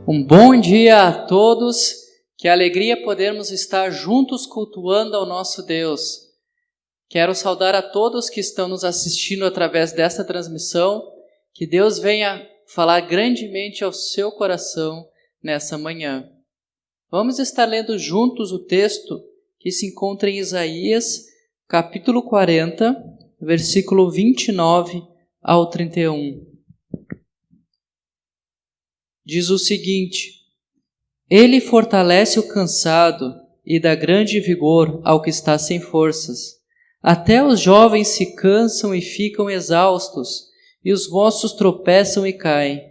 Um bom dia a todos, que alegria podermos estar juntos cultuando ao nosso Deus. Quero saudar a todos que estão nos assistindo através desta transmissão, que Deus venha falar grandemente ao seu coração nessa manhã. Vamos estar lendo juntos o texto que se encontra em Isaías, capítulo 40, versículo 29 ao 31. Diz o seguinte: Ele fortalece o cansado e dá grande vigor ao que está sem forças. Até os jovens se cansam e ficam exaustos, e os moços tropeçam e caem.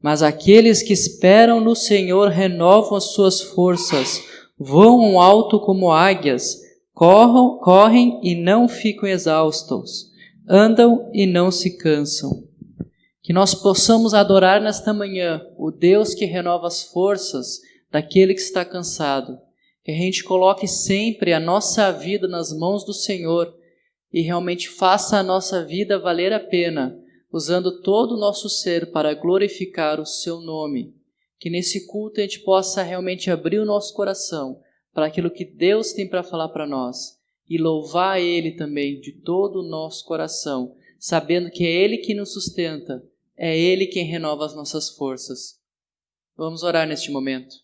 Mas aqueles que esperam no Senhor renovam as suas forças, voam alto como águias, correm e não ficam exaustos, andam e não se cansam. Que nós possamos adorar nesta manhã o Deus que renova as forças daquele que está cansado. Que a gente coloque sempre a nossa vida nas mãos do Senhor e realmente faça a nossa vida valer a pena, usando todo o nosso ser para glorificar o seu nome. Que nesse culto a gente possa realmente abrir o nosso coração para aquilo que Deus tem para falar para nós e louvar Ele também de todo o nosso coração, sabendo que é Ele que nos sustenta. É Ele quem renova as nossas forças. Vamos orar neste momento.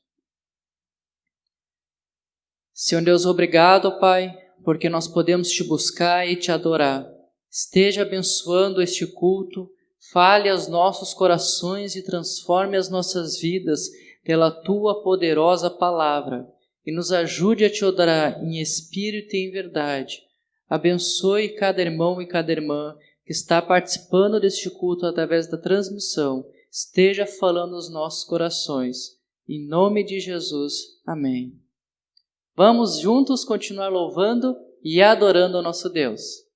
Senhor Deus, obrigado, Pai, porque nós podemos Te buscar e Te adorar. Esteja abençoando este culto, fale aos nossos corações e transforme as nossas vidas pela Tua poderosa palavra e nos ajude a Te adorar em espírito e em verdade. Abençoe cada irmão e cada irmã que está participando deste culto através da transmissão, esteja falando aos nossos corações. Em nome de Jesus, amém. Vamos juntos continuar louvando e adorando ao nosso Deus.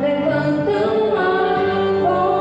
Levantam a voz.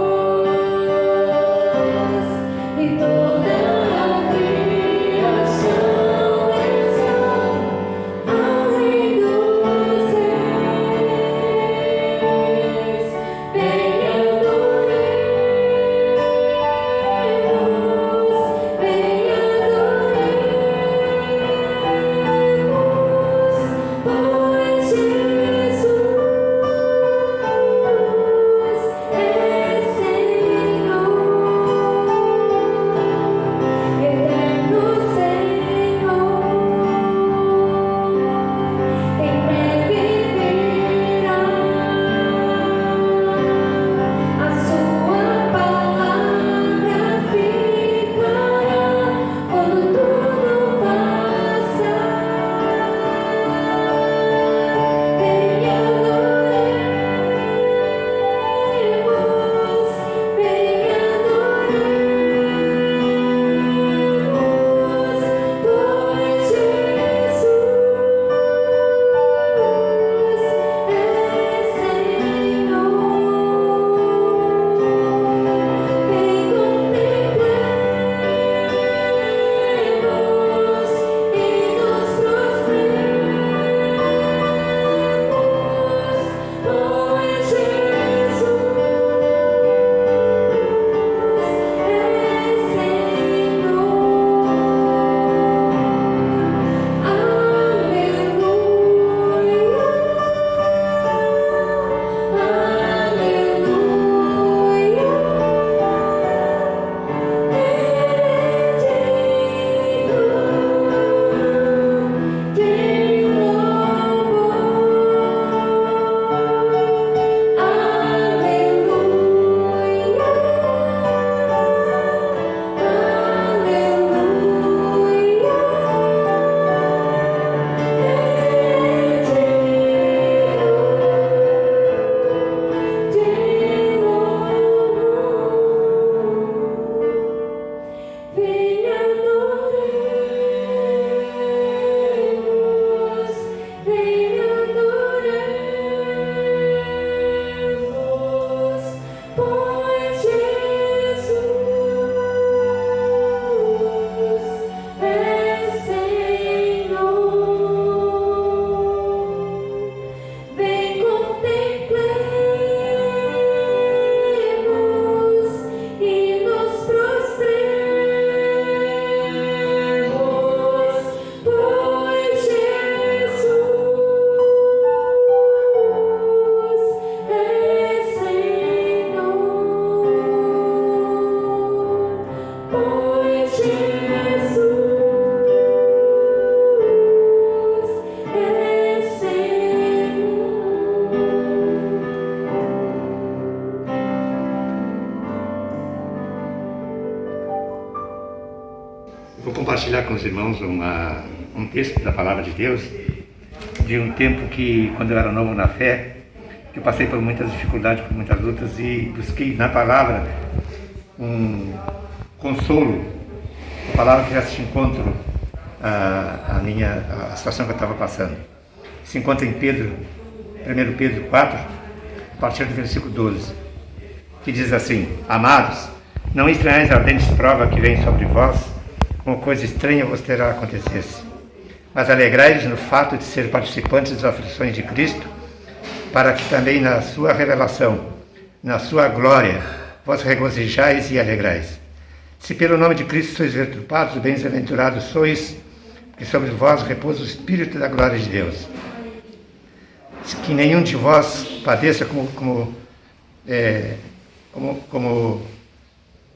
Vou compartilhar com os irmãos um texto da Palavra de Deus, de um tempo que, quando eu era novo na fé, que eu passei por muitas dificuldades, por muitas lutas, e busquei na Palavra um consolo, a palavra que fizesse encontro a situação que eu estava passando. Se encontra em 1 Pedro 4, a partir do versículo 12, que diz assim: Amados, não estranhais a ardente prova que vem sobre vós, como coisa estranha vos terá acontecesse, mas alegrai-vos no fato de ser participantes das aflições de Cristo, para que também na sua revelação, na sua glória, vós regozijais e alegrais. Se pelo nome de Cristo sois perturbados, bem-aventurados sois, que sobre vós repousa o Espírito da glória de Deus. Que nenhum de vós padeça como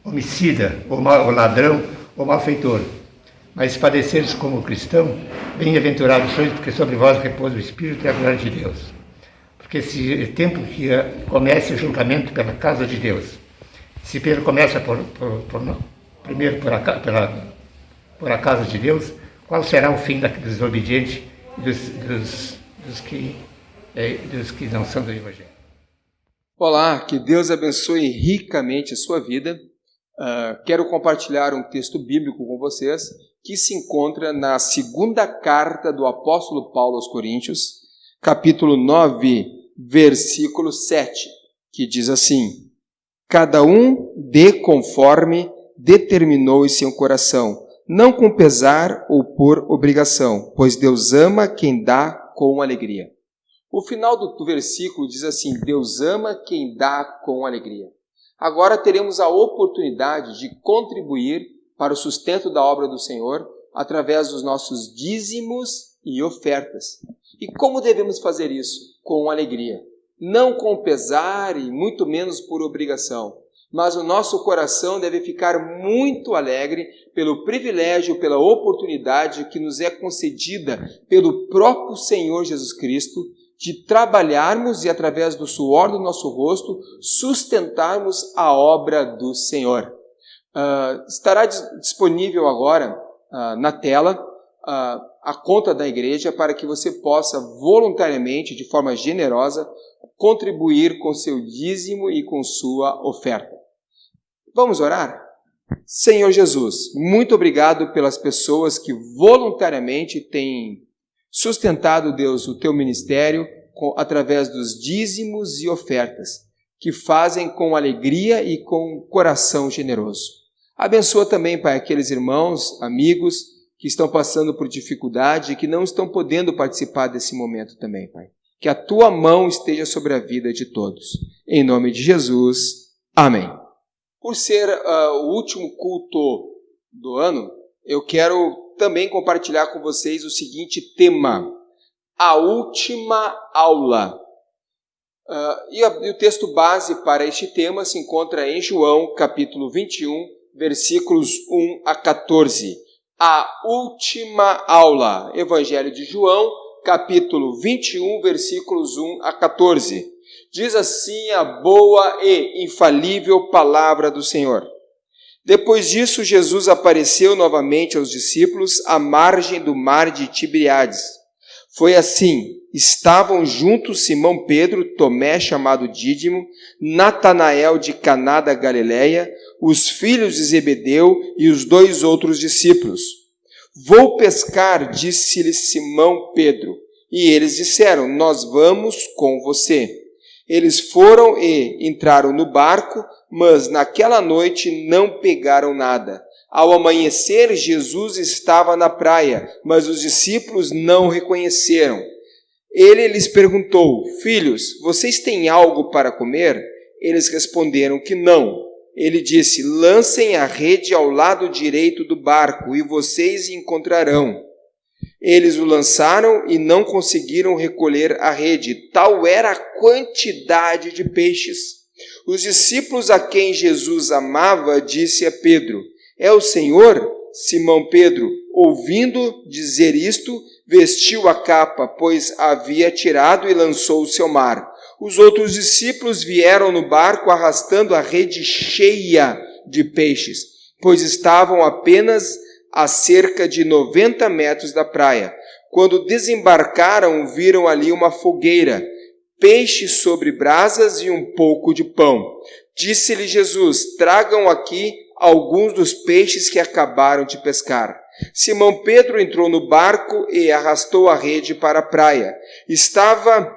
homicida, ou ladrão, ou malfeitor, mas padeceres como cristão, bem-aventurados sois, porque sobre vós repousa o Espírito e a glória de Deus. Porque se é tempo que comece o julgamento pela casa de Deus, se Pedro começa primeiro por a casa de Deus, qual será o fim daqueles desobedientes e dos que não são do Evangelho? Olá, que Deus abençoe ricamente a sua vida. Quero compartilhar um texto bíblico com vocês que se encontra na segunda carta do apóstolo Paulo aos Coríntios, capítulo 9, versículo 7, que diz assim: Cada um dê conforme determinou em seu coração, não com pesar ou por obrigação, pois Deus ama quem dá com alegria. O final do versículo diz assim: Deus ama quem dá com alegria. Agora teremos a oportunidade de contribuir para o sustento da obra do Senhor através dos nossos dízimos e ofertas. E como devemos fazer isso? Com alegria. Não com pesar e muito menos por obrigação. Mas o nosso coração deve ficar muito alegre pelo privilégio, pela oportunidade que nos é concedida pelo próprio Senhor Jesus Cristo de trabalharmos e, através do suor do nosso rosto, sustentarmos a obra do Senhor. Estará disponível agora na tela a conta da igreja para que você possa voluntariamente, de forma generosa, contribuir com seu dízimo e com sua oferta. Vamos orar? Senhor Jesus, muito obrigado pelas pessoas que voluntariamente têm sustentado, Deus, o teu ministério através dos dízimos e ofertas, que fazem com alegria e com coração generoso. Abençoa também, Pai, aqueles irmãos, amigos que estão passando por dificuldade e que não estão podendo participar desse momento também, Pai. Que a tua mão esteja sobre a vida de todos. Em nome de Jesus, amém. Por ser o último culto do ano, eu quero também compartilhar com vocês o seguinte tema: a última aula. E o texto base para este tema se encontra em João, capítulo 21, versículos 1 a 14. A última aula. Evangelho de João, capítulo 21, versículos 1 a 14. Diz assim a boa e infalível palavra do Senhor. Depois disso, Jesus apareceu novamente aos discípulos à margem do mar de Tiberíades. Foi assim: estavam juntos Simão Pedro, Tomé, chamado Dídimo, Natanael de Caná da Galileia, os filhos de Zebedeu e os 2 outros discípulos. Vou pescar, disse-lhe Simão Pedro. E eles disseram: nós vamos com você. Eles foram e entraram no barco, mas naquela noite não pegaram nada. Ao amanhecer, Jesus estava na praia, mas os discípulos não o reconheceram. Ele lhes perguntou: filhos, vocês têm algo para comer? Eles responderam que não. Ele disse: lancem a rede ao lado direito do barco e vocês encontrarão. Eles o lançaram e não conseguiram recolher a rede, tal era a quantidade de peixes. Os discípulos a quem Jesus amava disse a Pedro: é o Senhor? Simão Pedro, ouvindo dizer isto, vestiu a capa, pois a havia tirado, e lançou-se ao mar. Os outros discípulos vieram no barco arrastando a rede cheia de peixes, pois estavam apenas a cerca de 90 metros da praia. Quando desembarcaram, viram ali uma fogueira, peixe sobre brasas e um pouco de pão. Disse-lhe Jesus: tragam aqui alguns dos peixes que acabaram de pescar. Simão Pedro entrou no barco e arrastou a rede para a praia. Estava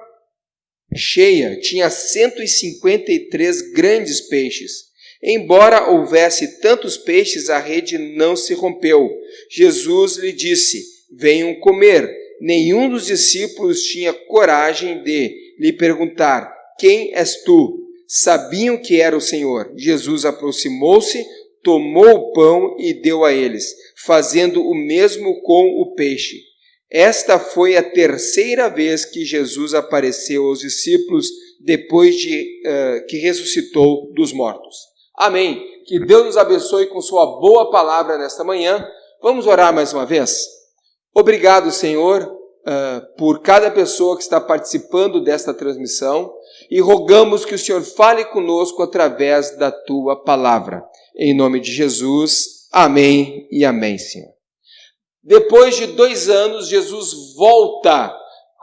cheia, tinha 153 grandes peixes. Embora houvesse tantos peixes, a rede não se rompeu. Jesus lhe disse: venham comer. Nenhum dos discípulos tinha coragem de lhe perguntar: quem és tu? Sabiam que era o Senhor. Jesus aproximou-se, tomou o pão e deu a eles, fazendo o mesmo com o peixe. Esta foi a terceira vez que Jesus apareceu aos discípulos depois de que ressuscitou dos mortos. Amém. Que Deus nos abençoe com sua boa palavra nesta manhã. Vamos orar mais uma vez? Obrigado, Senhor, por cada pessoa que está participando desta transmissão e rogamos que o Senhor fale conosco através da tua palavra. Em nome de Jesus, amém e amém, Senhor. Depois de 2 anos, Jesus volta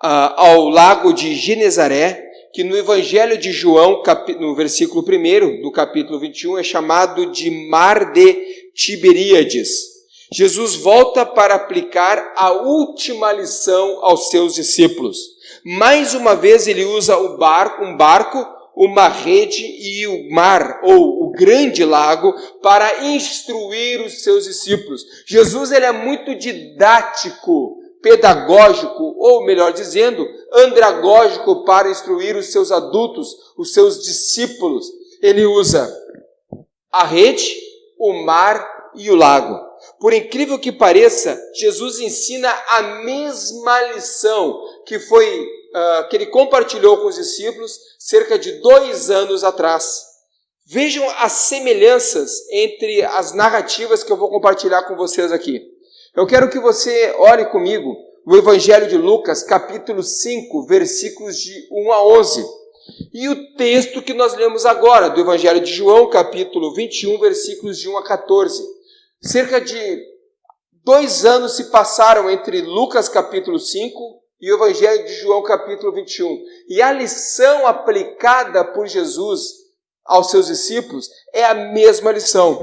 ao lago de Genezaré, que no Evangelho de João, no versículo 1 do capítulo 21, é chamado de Mar de Tiberíades. Jesus volta para aplicar a última lição aos seus discípulos. Mais uma vez ele usa um barco, uma rede e o mar, ou o grande lago, para instruir os seus discípulos. Jesus ele é muito didático, pedagógico, ou melhor dizendo, andragógico para instruir os seus adultos, os seus discípulos. Ele usa a rede, o mar e o lago. Por incrível que pareça, Jesus ensina a mesma lição que ele compartilhou com os discípulos cerca de 2 anos atrás. Vejam as semelhanças entre as narrativas que eu vou compartilhar com vocês aqui. Eu quero que você olhe comigo o Evangelho de Lucas, capítulo 5, versículos de 1 a 11. E o texto que nós lemos agora, do Evangelho de João, capítulo 21, versículos de 1 a 14. Cerca de 2 anos se passaram entre Lucas, capítulo 5, e o Evangelho de João, capítulo 21. E a lição aplicada por Jesus aos seus discípulos é a mesma lição.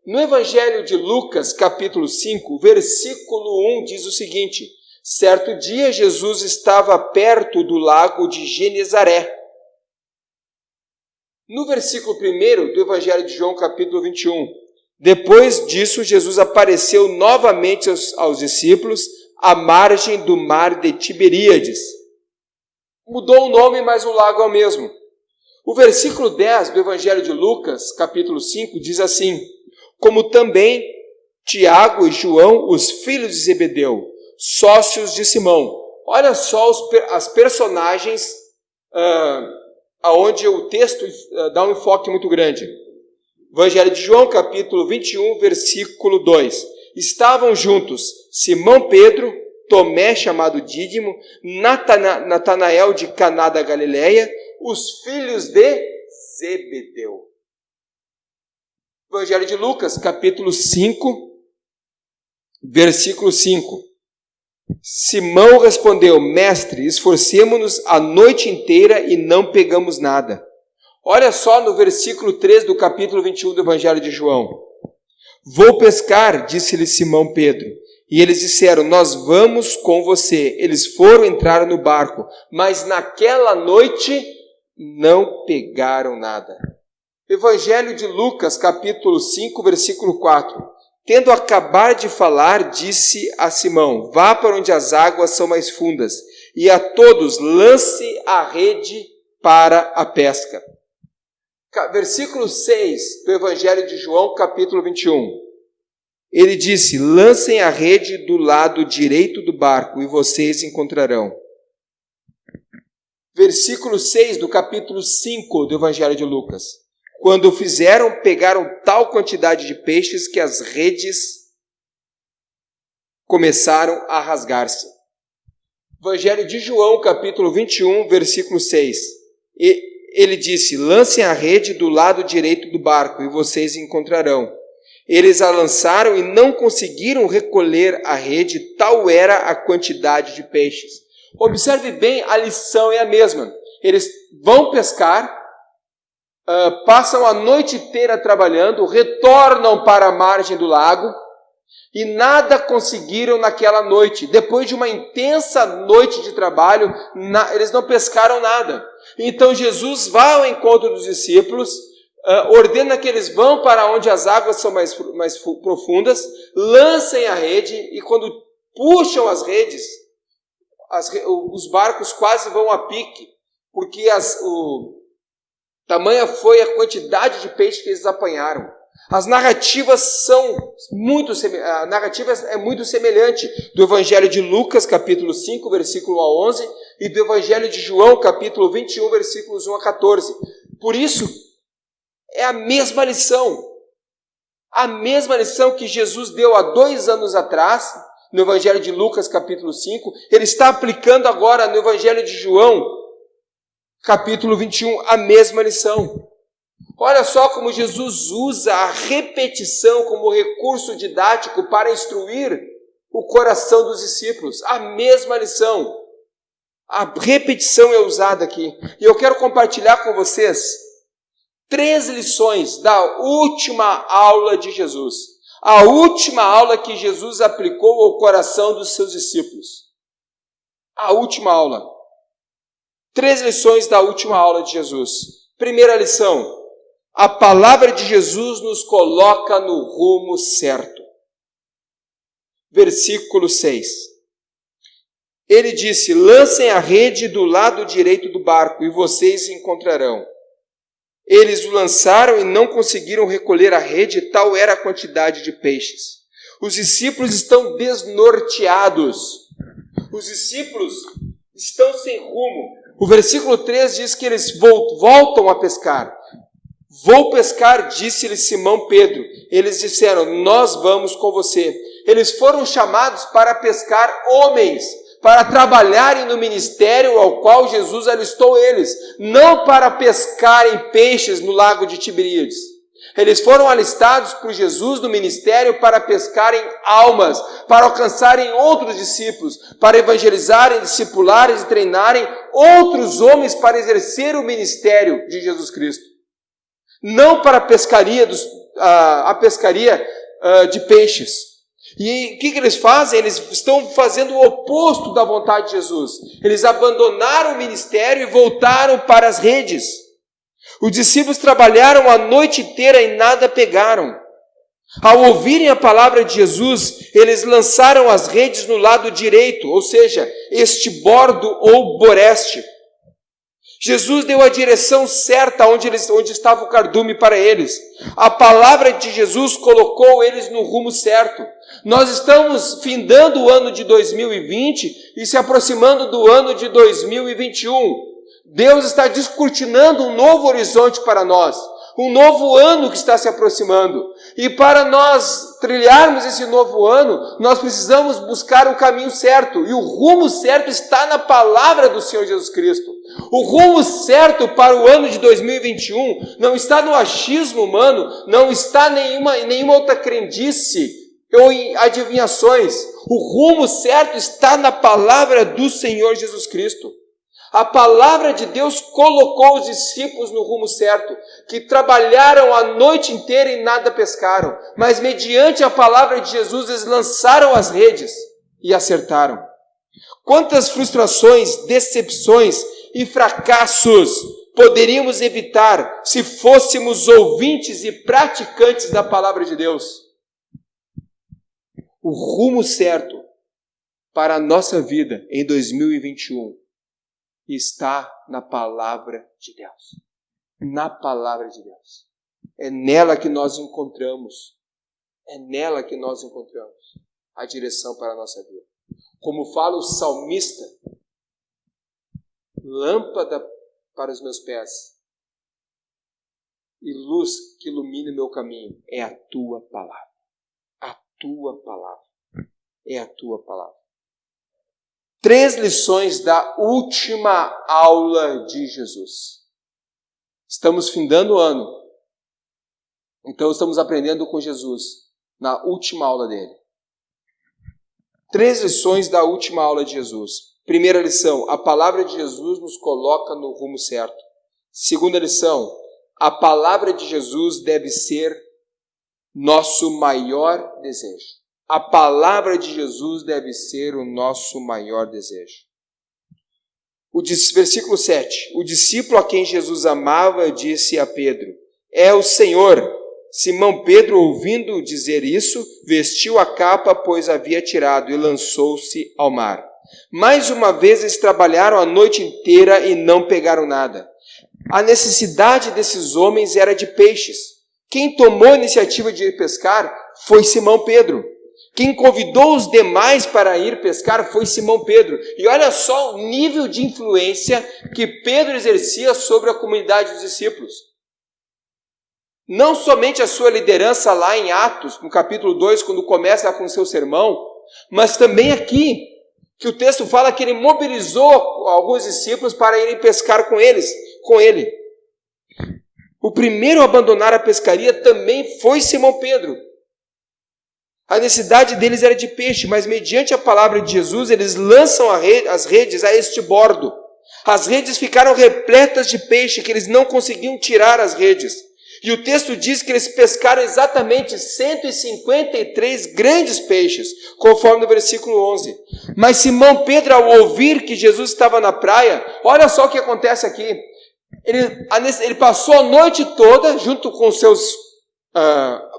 No Evangelho de Lucas, capítulo 5, versículo 1, diz o seguinte: certo dia Jesus estava perto do lago de Genezaré. No versículo 1 do Evangelho de João, capítulo 21, depois disso Jesus apareceu novamente aos discípulos à margem do mar de Tiberíades. Mudou o nome, mas o lago é o mesmo. O versículo 10 do Evangelho de Lucas, capítulo 5, diz assim: como também Tiago e João, os filhos de Zebedeu, sócios de Simão. Olha só as personagens aonde o texto dá um enfoque muito grande. Evangelho de João, capítulo 21, versículo 2. Estavam juntos Simão Pedro, Tomé, chamado Dídimo, Natanael de Caná da Galileia, os filhos de Zebedeu. Evangelho de Lucas, capítulo 5, versículo 5. Simão respondeu: mestre, esforcemo-nos a noite inteira e não pegamos nada. Olha só no versículo 3 do capítulo 21 do Evangelho de João. Vou pescar, disse-lhe Simão Pedro. E eles disseram: nós vamos com você. Eles foram entrar no barco, mas naquela noite não pegaram nada. Evangelho de Lucas, capítulo 5, versículo 4. Tendo acabado de falar, disse a Simão: vá para onde as águas são mais fundas, e a todos lance a rede para a pesca. Versículo 6 do Evangelho de João, capítulo 21. Ele disse: lancem a rede do lado direito do barco e vocês encontrarão. Versículo 6 do capítulo 5 do Evangelho de Lucas. Quando o fizeram, pegaram tal quantidade de peixes que as redes começaram a rasgar-se. Evangelho de João, capítulo 21, versículo 6. Ele disse: lancem a rede do lado direito do barco e vocês encontrarão. Eles a lançaram e não conseguiram recolher a rede, tal era a quantidade de peixes. Observe bem, a lição é a mesma. Eles vão pescar, passam a noite inteira trabalhando, retornam para a margem do lago e nada conseguiram naquela noite. Depois de uma intensa noite de trabalho, eles não pescaram nada. Então Jesus vai ao encontro dos discípulos, ordena que eles vão para onde as águas são mais profundas, lancem a rede e quando puxam as redes, os barcos quase vão a pique, porque tamanha foi a quantidade de peixe que eles apanharam. As narrativas a narrativa é muito semelhante do Evangelho de Lucas, capítulo 5, versículo 1 a 11, e do Evangelho de João, capítulo 21, versículos 1 a 14. Por isso, é a mesma lição que Jesus deu há 2 anos atrás, no Evangelho de Lucas, capítulo 5, ele está aplicando agora no Evangelho de João, capítulo 21, a mesma lição. Olha só como Jesus usa a repetição como recurso didático para instruir o coração dos discípulos. A mesma lição. A repetição é usada aqui. E eu quero compartilhar com vocês 3 lições da última aula de Jesus. A última aula que Jesus aplicou ao coração dos seus discípulos. A última aula. 3 lições da última aula de Jesus. Primeira lição. A palavra de Jesus nos coloca no rumo certo. Versículo 6. Ele disse: lancem a rede do lado direito do barco e vocês encontrarão. Eles o lançaram e não conseguiram recolher a rede, tal era a quantidade de peixes. Os discípulos estão desnorteados. Os discípulos estão sem rumo. O versículo 3 diz que eles voltam a pescar. Vou pescar, disse-lhe Simão Pedro. Eles disseram: nós vamos com você. Eles foram chamados para pescar homens, para trabalharem no ministério ao qual Jesus alistou eles, não para pescarem peixes no lago de Tiberíades. Eles foram alistados por Jesus no ministério para pescarem almas, para alcançarem outros discípulos, para evangelizarem, discipularem e treinarem outros homens para exercer o ministério de Jesus Cristo. Não para a pescaria de peixes. E o que eles fazem? Eles estão fazendo o oposto da vontade de Jesus. Eles abandonaram o ministério e voltaram para as redes. Os discípulos trabalharam a noite inteira e nada pegaram. Ao ouvirem a palavra de Jesus, eles lançaram as redes no lado direito, ou seja, estibordo ou boreste. Jesus deu a direção certa onde estava o cardume para eles. A palavra de Jesus colocou eles no rumo certo. Nós estamos findando o ano de 2020 e se aproximando do ano de 2021. Deus está descortinando um novo horizonte para nós. Um novo ano que está se aproximando. E para nós trilharmos esse novo ano, nós precisamos buscar o caminho certo. E o rumo certo está na palavra do Senhor Jesus Cristo. O rumo certo para o ano de 2021 não está no achismo humano, não está em nenhuma outra crendice ou em adivinhações. O rumo certo está na palavra do Senhor Jesus Cristo. A palavra de Deus colocou os discípulos no rumo certo, que trabalharam a noite inteira e nada pescaram, mas mediante a palavra de Jesus eles lançaram as redes e acertaram. Quantas frustrações, decepções e fracassos poderíamos evitar se fôssemos ouvintes e praticantes da palavra de Deus? O rumo certo para a nossa vida em 2021 está na palavra de Deus. Na palavra de Deus. É nela que nós encontramos. É nela que nós encontramos a direção para a nossa vida. Como fala o salmista, lâmpada para os meus pés e luz que ilumine o meu caminho é a tua palavra. A tua palavra. É a tua palavra. 3 lições da última aula de Jesus. Estamos findando o ano. Então estamos aprendendo com Jesus na última aula dele. 3 lições da última aula de Jesus. Primeira lição, a palavra de Jesus nos coloca no rumo certo. Segunda lição, a palavra de Jesus deve ser nosso maior desejo. A palavra de Jesus deve ser o nosso maior desejo. Versículo 7. O discípulo a quem Jesus amava disse a Pedro: é o Senhor. Simão Pedro, ouvindo dizer isso, vestiu a capa, pois havia tirado, e lançou-se ao mar. Mais uma vez eles trabalharam a noite inteira e não pegaram nada. A necessidade desses homens era de peixes. Quem tomou a iniciativa de ir pescar foi Simão Pedro. Quem convidou os demais para ir pescar foi Simão Pedro. E olha só o nível de influência que Pedro exercia sobre a comunidade dos discípulos. Não somente a sua liderança lá em Atos, no capítulo 2, quando começa com o seu sermão, mas também aqui, que o texto fala que ele mobilizou alguns discípulos para irem pescar com ele. O primeiro a abandonar a pescaria também foi Simão Pedro. A necessidade deles era de peixe, mas mediante a palavra de Jesus, eles lançam as redes a este bordo. As redes ficaram repletas de peixe, que eles não conseguiam tirar as redes. E o texto diz que eles pescaram exatamente 153 grandes peixes, conforme no versículo 11. Mas Simão Pedro, ao ouvir que Jesus estava na praia, olha só o que acontece aqui. Ele passou a noite toda, junto com seus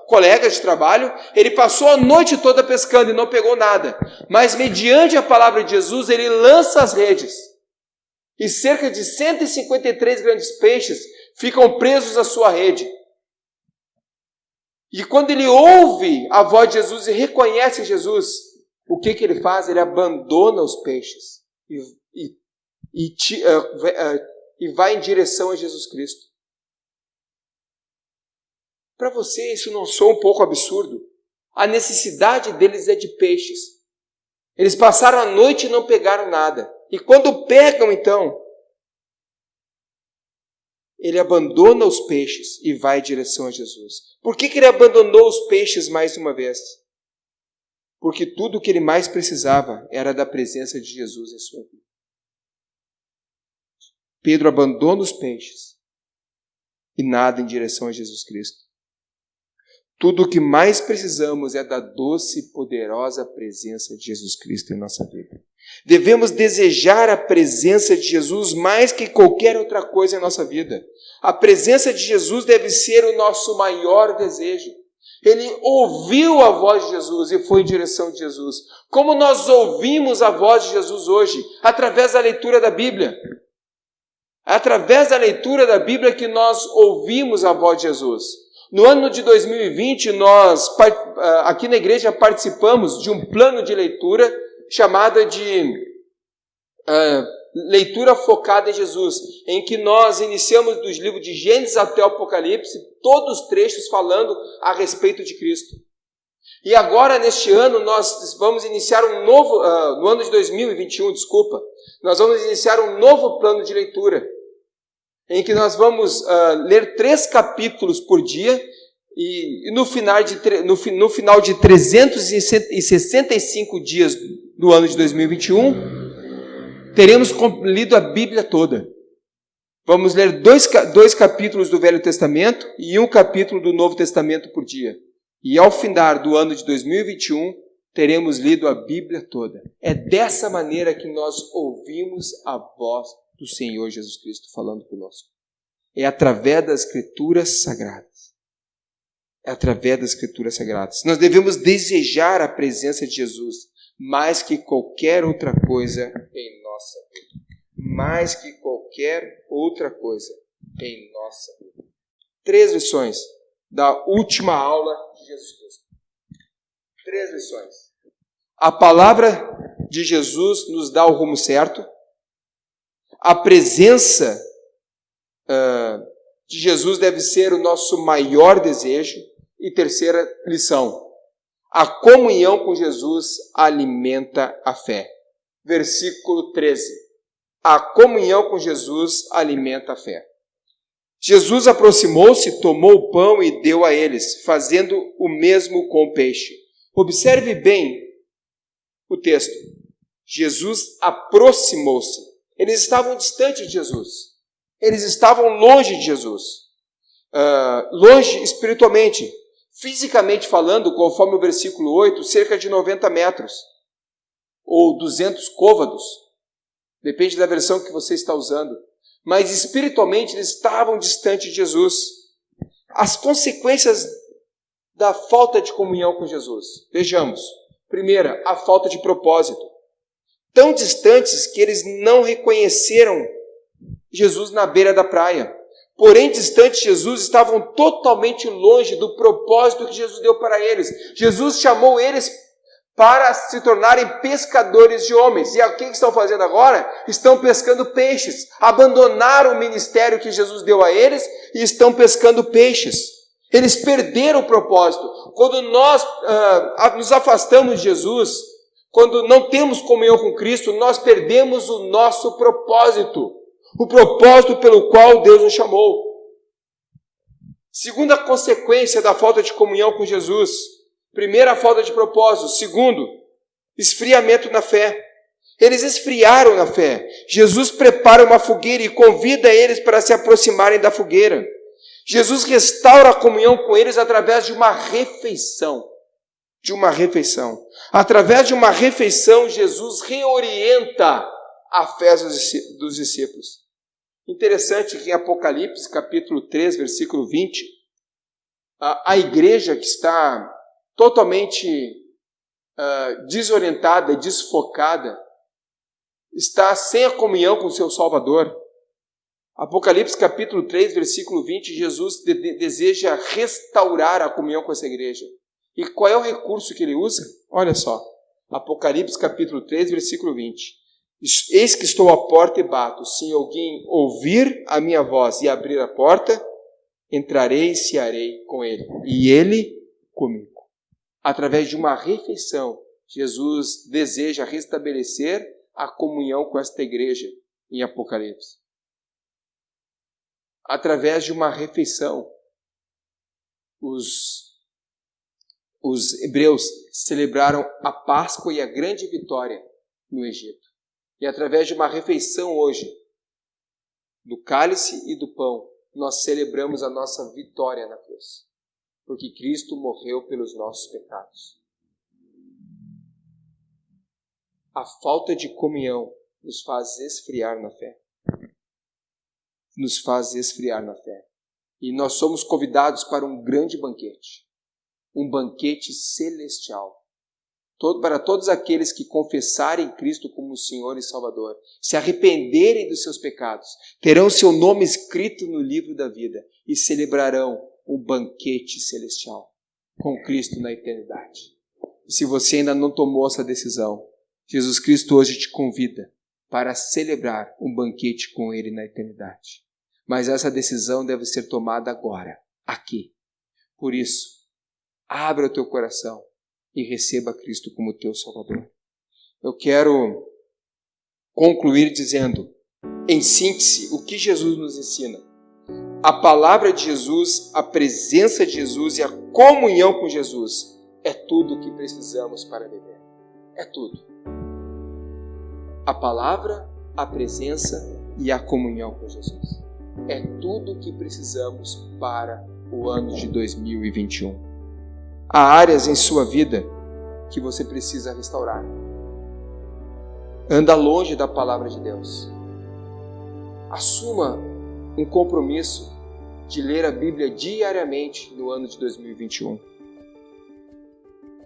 colegas de trabalho, ele passou a noite toda pescando e não pegou nada. Mas mediante a palavra de Jesus, ele lança as redes. E cerca de 153 grandes peixes ficam presos à sua rede. E quando ele ouve a voz de Jesus e reconhece Jesus, o que ele faz? Ele abandona os peixes e vai em direção a Jesus Cristo. Para você isso não soa um pouco absurdo? A necessidade deles é de peixes. Eles passaram a noite e não pegaram nada. E quando pegam, então, ele abandona os peixes e vai em direção a Jesus. Por que ele abandonou os peixes mais uma vez? Porque tudo o que ele mais precisava era da presença de Jesus em sua vida. Pedro abandona os peixes e nada em direção a Jesus Cristo. Tudo o que mais precisamos é da doce e poderosa presença de Jesus Cristo em nossa vida. Devemos desejar a presença de Jesus mais que qualquer outra coisa em nossa vida. A presença de Jesus deve ser o nosso maior desejo. Ele ouviu a voz de Jesus e foi em direção de Jesus. Como nós ouvimos a voz de Jesus hoje? Através da leitura da Bíblia. É através da leitura da Bíblia que nós ouvimos a voz de Jesus. No ano de 2020, nós aqui na igreja participamos de um plano de leitura chamado de leitura focada em Jesus, em que nós iniciamos dos livros de Gênesis até o Apocalipse, todos os trechos falando a respeito de Cristo. E agora, neste ano, nós vamos iniciar no ano de 2021, nós vamos iniciar um novo plano de leitura, em que nós vamos ler 3 capítulos por dia, e no final de 365 dias do ano de 2021, teremos lido a Bíblia toda. Vamos ler 2 capítulos do Velho Testamento e 1 capítulo do Novo Testamento por dia. E ao final do ano de 2021, teremos lido a Bíblia toda. É dessa maneira que nós ouvimos a voz do Senhor Jesus Cristo falando conosco. É através das Escrituras Sagradas. É através das Escrituras Sagradas. Nós devemos desejar a presença de Jesus mais que qualquer outra coisa em nossa vida. Mais que qualquer outra coisa em nossa vida. 3 lições da última aula de Jesus Cristo. 3 lições. A palavra de Jesus nos dá o rumo certo. A presença de Jesus deve ser o nosso maior desejo. E 3ª lição, a comunhão com Jesus alimenta a fé. Versículo 13, a comunhão com Jesus alimenta a fé. Jesus aproximou-se, tomou o pão e deu a eles, fazendo o mesmo com o peixe. Observe bem o texto. Jesus aproximou-se. Eles estavam distantes de Jesus. Eles estavam longe de Jesus. Longe espiritualmente. Fisicamente falando, conforme o versículo 8, cerca de 90 metros. Ou 200 côvados. Depende da versão que você está usando. Mas espiritualmente eles estavam distantes de Jesus. As consequências da falta de comunhão com Jesus. Vejamos. Primeira, a falta de propósito. Tão distantes que eles não reconheceram Jesus na beira da praia. Porém, distantes de Jesus, estavam totalmente longe do propósito que Jesus deu para eles. Jesus chamou eles para se tornarem pescadores de homens. E o que estão fazendo agora? Estão pescando peixes. Abandonaram o ministério que Jesus deu a eles e estão pescando peixes. Eles perderam o propósito. Quando nós nos afastamos de Jesus, quando não temos comunhão com Cristo, nós perdemos o nosso propósito. O propósito pelo qual Deus nos chamou. Segunda consequência da falta de comunhão com Jesus. Primeiro, a falta de propósito. Segundo, esfriamento na fé. Eles esfriaram na fé. Jesus prepara uma fogueira e convida eles para se aproximarem da fogueira. Jesus restaura a comunhão com eles através de uma refeição. Através de uma refeição, Jesus reorienta a fé dos discípulos. Interessante que em Apocalipse, capítulo 3, versículo 20, a igreja que está totalmente desorientada, desfocada, está sem a comunhão com o seu Salvador. Apocalipse capítulo 3, versículo 20, Jesus deseja restaurar a comunhão com essa igreja. E qual é o recurso que ele usa? Olha só, Apocalipse capítulo 3, versículo 20. Eis que estou à porta e bato. Se alguém ouvir a minha voz e abrir a porta, entrarei e cearei com ele, e ele comigo. Através de uma refeição, Jesus deseja restabelecer a comunhão com esta igreja em Apocalipse. Através de uma refeição, os hebreus celebraram a Páscoa e a grande vitória no Egito. E através de uma refeição hoje, do cálice e do pão, nós celebramos a nossa vitória na cruz. Porque Cristo morreu pelos nossos pecados. A falta de comunhão nos faz esfriar na fé. E nós somos convidados para um grande banquete. Um banquete celestial. Para todos aqueles que confessarem Cristo como Senhor e Salvador, se arrependerem dos seus pecados, terão seu nome escrito no livro da vida e celebrarão um banquete celestial com Cristo na eternidade. E se você ainda não tomou essa decisão, Jesus Cristo hoje te convida para celebrar um banquete com Ele na eternidade. Mas essa decisão deve ser tomada agora, aqui. Por isso, abra o teu coração e receba Cristo como teu Salvador. Eu quero concluir dizendo, em síntese, o que Jesus nos ensina. A palavra de Jesus, a presença de Jesus e a comunhão com Jesus é tudo o que precisamos para viver. É tudo. A palavra, a presença e a comunhão com Jesus. É tudo o que precisamos para o ano de 2021. Há áreas em sua vida que você precisa restaurar. Anda longe da palavra de Deus. Assuma um compromisso de ler a Bíblia diariamente no ano de 2021.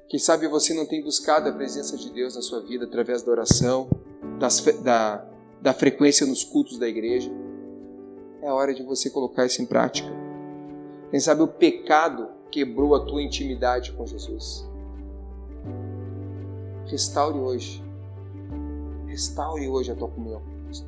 Quem sabe você não tem buscado a presença de Deus na sua vida através da oração, da frequência nos cultos da igreja. É hora de você colocar isso em prática. Quem sabe o pecado quebrou a tua intimidade com Jesus. Restaure hoje a tua comunhão com Cristo.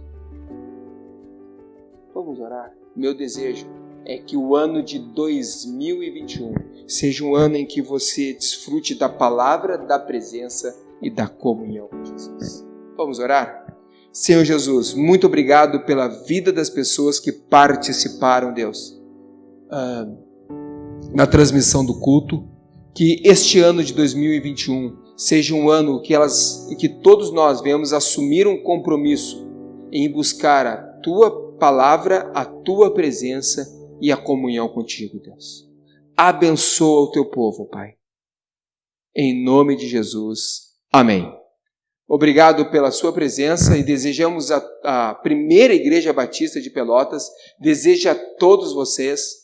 Vamos orar? Meu desejo é que o ano de 2021 seja um ano em que você desfrute da palavra, da presença e da comunhão com Jesus. Vamos orar? Senhor Jesus, muito obrigado pela vida das pessoas que participaram, Deus, na transmissão do culto. Que este ano de 2021 seja um ano que todos nós venhamos assumir um compromisso em buscar a Tua palavra, a Tua presença e a comunhão contigo, Deus. Abençoa o Teu povo, Pai. Em nome de Jesus. Amém. Obrigado pela sua presença e desejamos a primeira Igreja Batista de Pelotas, deseja a todos vocês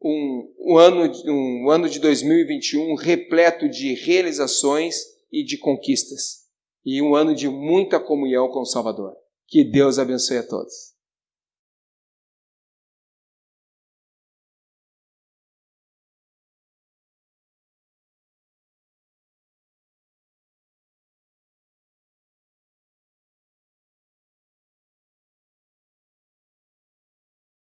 um ano de 2021 repleto de realizações e de conquistas. E um ano de muita comunhão com o Salvador. Que Deus abençoe a todos.